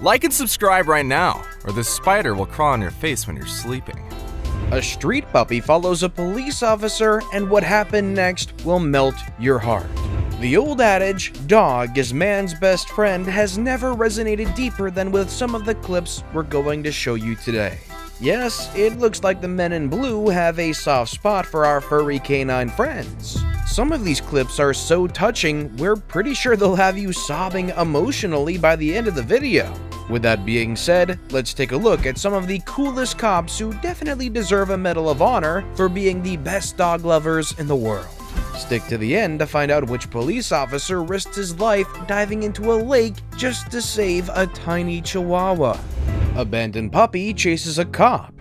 Like and subscribe right now, or this spider will crawl on your face when you're sleeping. A street puppy follows a police officer, and what happened next will melt your heart. The old adage, dog is man's best friend, has never resonated deeper than with some of the clips we're going to show you today. Yes, it looks like the men in blue have a soft spot for our furry canine friends. Some of these clips are so touching, we're pretty sure they'll have you sobbing emotionally by the end of the video. With that being said, let's take a look at some of the coolest cops who definitely deserve a Medal of Honor for being the best dog lovers in the world. Stick to the end to find out which police officer risked his life diving into a lake just to save a tiny Chihuahua. Abandoned puppy chases a cop.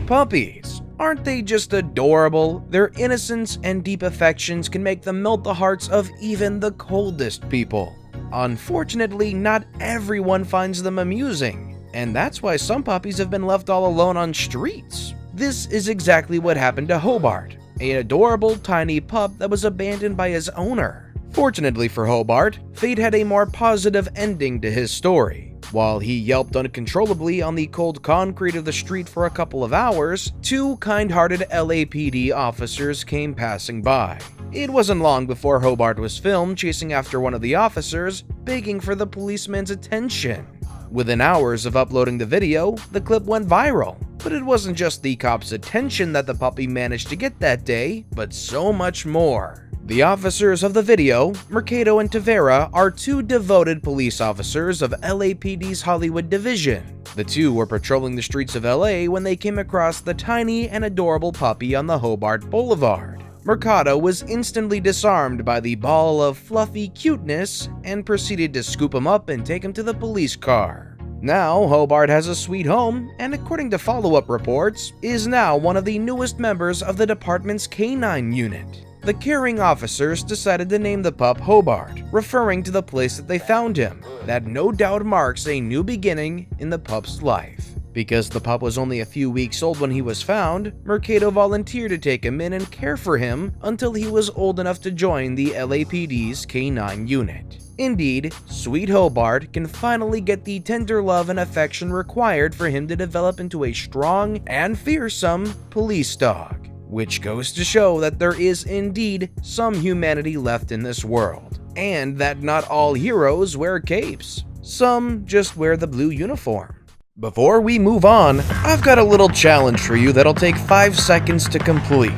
Puppies, aren't they just adorable? Their innocence and deep affections can make them melt the hearts of even the coldest people. Unfortunately, not everyone finds them amusing, and that's why some puppies have been left all alone on streets. This is exactly what happened to Hobart, an adorable tiny pup that was abandoned by his owner. Fortunately for Hobart, fate had a more positive ending to his story. While he yelped uncontrollably on the cold concrete of the street for a couple of hours, two kind-hearted LAPD officers came passing by. It wasn't long before Hobart was filmed chasing after one of the officers, begging for the policeman's attention. Within hours of uploading the video, the clip went viral. But it wasn't just the cop's attention that the puppy managed to get that day, but so much more. The officers of the video, Mercado and Tavera, are two devoted police officers of LAPD's Hollywood division. The two were patrolling the streets of LA when they came across the tiny and adorable puppy on the Hobart Boulevard. Mercado was instantly disarmed by the ball of fluffy cuteness and proceeded to scoop him up and take him to the police car. Now, Hobart has a sweet home, and according to follow-up reports, is now one of the newest members of the department's canine unit. The caring officers decided to name the pup Hobart, referring to the place that they found him. That no doubt marks a new beginning in the pup's life. Because the pup was only a few weeks old when he was found, Mercado volunteered to take him in and care for him until he was old enough to join the LAPD's canine unit. Indeed, sweet Hobart can finally get the tender love and affection required for him to develop into a strong and fearsome police dog. Which goes to show that there is indeed some humanity left in this world, and that not all heroes wear capes. Some just wear the blue uniform. Before we move on, I've got a little challenge for you that'll take 5 seconds to complete.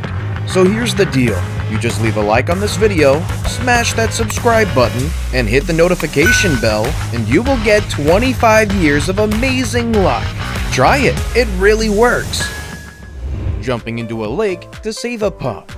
So here's the deal. You just leave a like on this video, smash that subscribe button, and hit the notification bell, and you will get 25 years of amazing luck. Try it, it really works. Jumping into a lake to save a pup.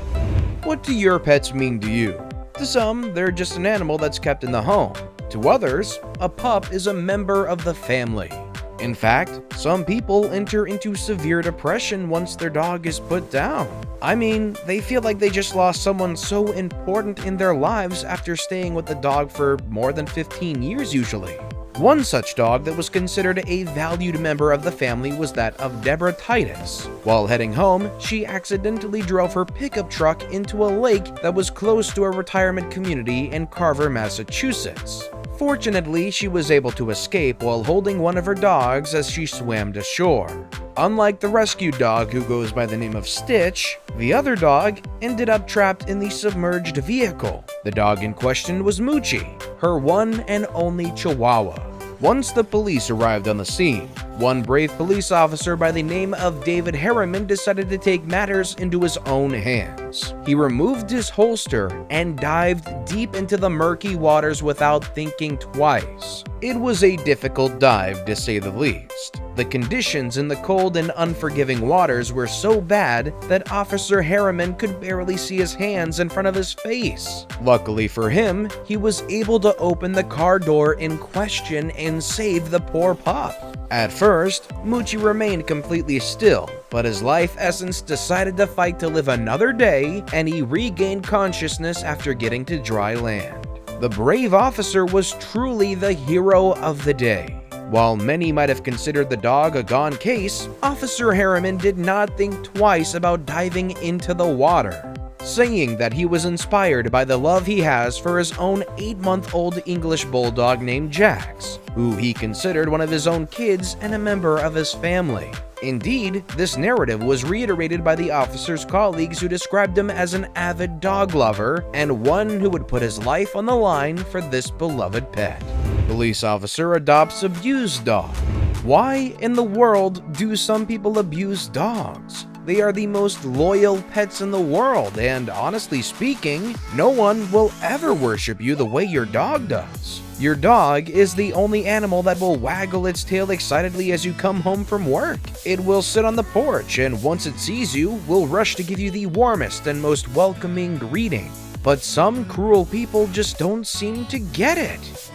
What do your pets mean to you? To some, they're just an animal that's kept in the home. To others, a pup is a member of the family. In fact, some people enter into severe depression once their dog is put down. I mean, they feel like they just lost someone so important in their lives after staying with the dog for more than 15 years usually. One such dog that was considered a valued member of the family was that of Deborah Titus. While heading home, she accidentally drove her pickup truck into a lake that was close to a retirement community in Carver, Massachusetts. Fortunately, she was able to escape while holding one of her dogs as she swam to shore. Unlike the rescued dog who goes by the name of Stitch, the other dog ended up trapped in the submerged vehicle. The dog in question was Moochie, her one and only Chihuahua. Once the police arrived on the scene, one brave police officer by the name of David Harriman decided to take matters into his own hands. He removed his holster and dived deep into the murky waters without thinking twice. It was a difficult dive, to say the least. The conditions in the cold and unforgiving waters were so bad that Officer Harriman could barely see his hands in front of his face. Luckily for him, he was able to open the car door in question and save the poor pup. At first, Moochie remained completely still, but his life essence decided to fight to live another day, and he regained consciousness after getting to dry land. The brave officer was truly the hero of the day. While many might have considered the dog a gone case, Officer Harriman did not think twice about diving into the water. saying that he was inspired by the love he has for his own 8-month-old English bulldog named Jax, who he considered one of his own kids and a member of his family. Indeed, this narrative was reiterated by the officer's colleagues, who described him as an avid dog lover and one who would put his life on the line for this beloved pet. Police officer adopts abused dog. Why in the world do some people abuse dogs? They are the most loyal pets in the world, and honestly speaking, no one will ever worship you the way your dog does. Your dog is the only animal that will waggle its tail excitedly as you come home from work. It will sit on the porch, and once it sees you, will rush to give you the warmest and most welcoming greeting. But some cruel people just don't seem to get it.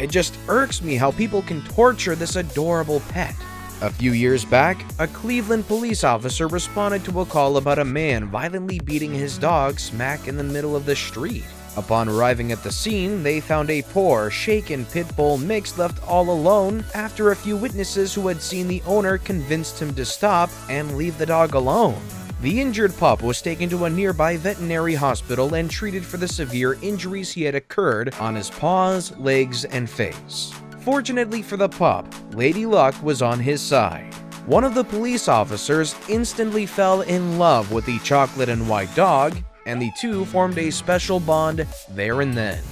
It just irks me how people can torture this adorable pet. A few years back, a Cleveland police officer responded to a call about a man violently beating his dog smack in the middle of the street. Upon arriving at the scene, they found a poor, shaken pit bull mix left all alone after a few witnesses who had seen the owner convinced him to stop and leave the dog alone. The injured pup was taken to a nearby veterinary hospital and treated for the severe injuries he had occurred on his paws, legs, and face. Fortunately for the pup, Lady Luck was on his side. One of the police officers instantly fell in love with the chocolate and white dog, and the two formed a special bond there and then.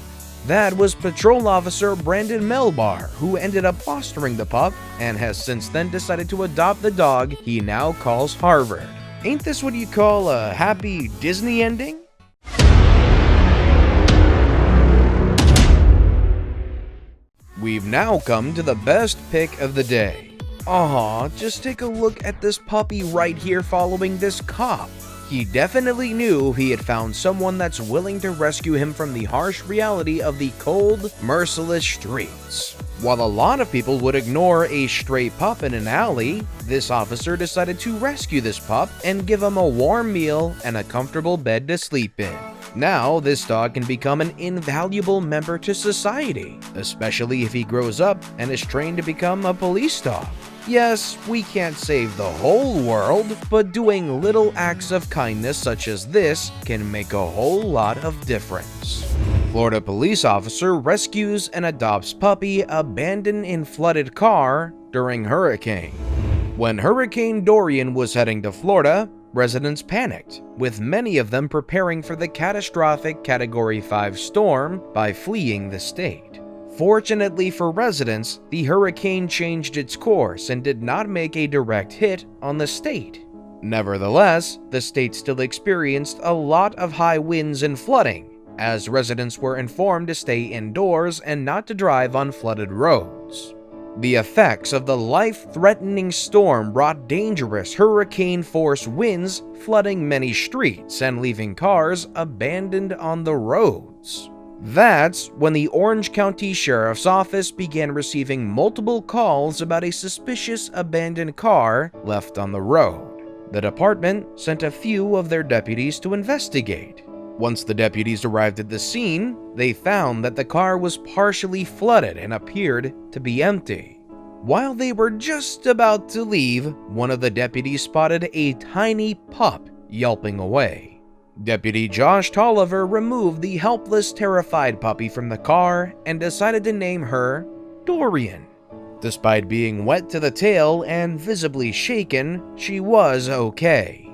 That was Patrol Officer Brandon Melbar, who ended up fostering the pup and has since then decided to adopt the dog he now calls Harvard. Ain't this what you call a happy Disney ending? We've now come to the best pick of the day. Just take a look at this puppy right here following this cop. He definitely knew he had found someone that's willing to rescue him from the harsh reality of the cold, merciless streets. While a lot of people would ignore a stray pup in an alley, this officer decided to rescue this pup and give him a warm meal and a comfortable bed to sleep in. Now, this dog can become an invaluable member to society, especially if he grows up and is trained to become a police dog. Yes, we can't save the whole world, but doing little acts of kindness such as this can make a whole lot of difference. Florida police officer rescues and adopts puppy abandoned in flooded car during hurricane. When Hurricane Dorian was heading to Florida, residents panicked, with many of them preparing for the catastrophic Category 5 storm by fleeing the state. Fortunately for residents, the hurricane changed its course and did not make a direct hit on the state. Nevertheless, the state still experienced a lot of high winds and flooding, as residents were informed to stay indoors and not to drive on flooded roads. The effects of the life-threatening storm brought dangerous hurricane-force winds, flooding many streets and leaving cars abandoned on the roads. That's when the Orange County Sheriff's Office began receiving multiple calls about a suspicious abandoned car left on the road. The department sent a few of their deputies to investigate. Once the deputies arrived at the scene, they found that the car was partially flooded and appeared to be empty. While they were just about to leave, one of the deputies spotted a tiny pup yelping away. Deputy Josh Tolliver removed the helpless, terrified puppy from the car and decided to name her Dorian. Despite being wet to the tail and visibly shaken, she was okay.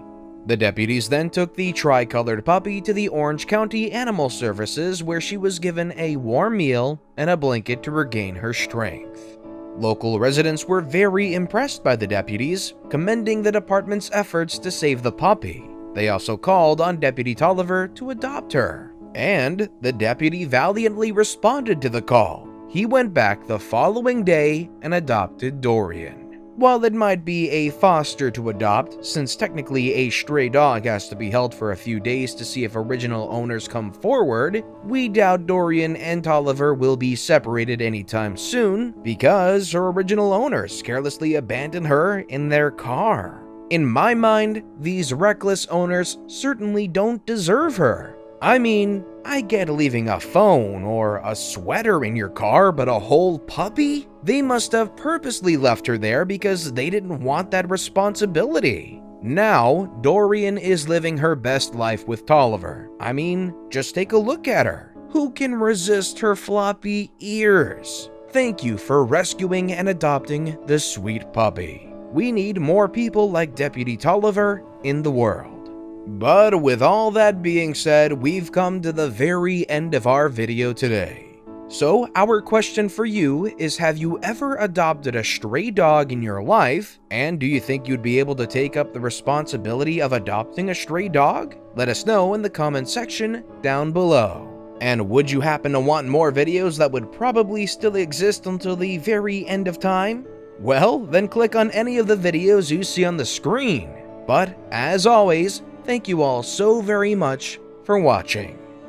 The deputies then took the tricolored puppy to the Orange County Animal Services, where she was given a warm meal and a blanket to regain her strength. Local residents were very impressed by the deputies, commending the department's efforts to save the puppy. They also called on Deputy Tolliver to adopt her, and the deputy valiantly responded to the call. He went back the following day and adopted Dorian. While it might be a foster to adopt, since technically a stray dog has to be held for a few days to see if original owners come forward, we doubt Dorian and Tolliver will be separated anytime soon because her original owners carelessly abandoned her in their car. In my mind, these reckless owners certainly don't deserve her. I mean, I get leaving a phone or a sweater in your car, but a whole puppy? They must have purposely left her there because they didn't want that responsibility. Now, Dorian is living her best life with Tolliver. I mean, just take a look at her. Who can resist her floppy ears? Thank you for rescuing and adopting the sweet puppy. We need more people like Deputy Tolliver in the world. But with all that being said, we've come to the very end of our video today. So our question for you is, have you ever adopted a stray dog in your life? And do you think you'd be able to take up the responsibility of adopting a stray dog? Let us know in the comment section down below. And would you happen to want more videos that would probably still exist until the very end of time? Well, then click on any of the videos you see on the screen. But as always, thank you all so very much for watching.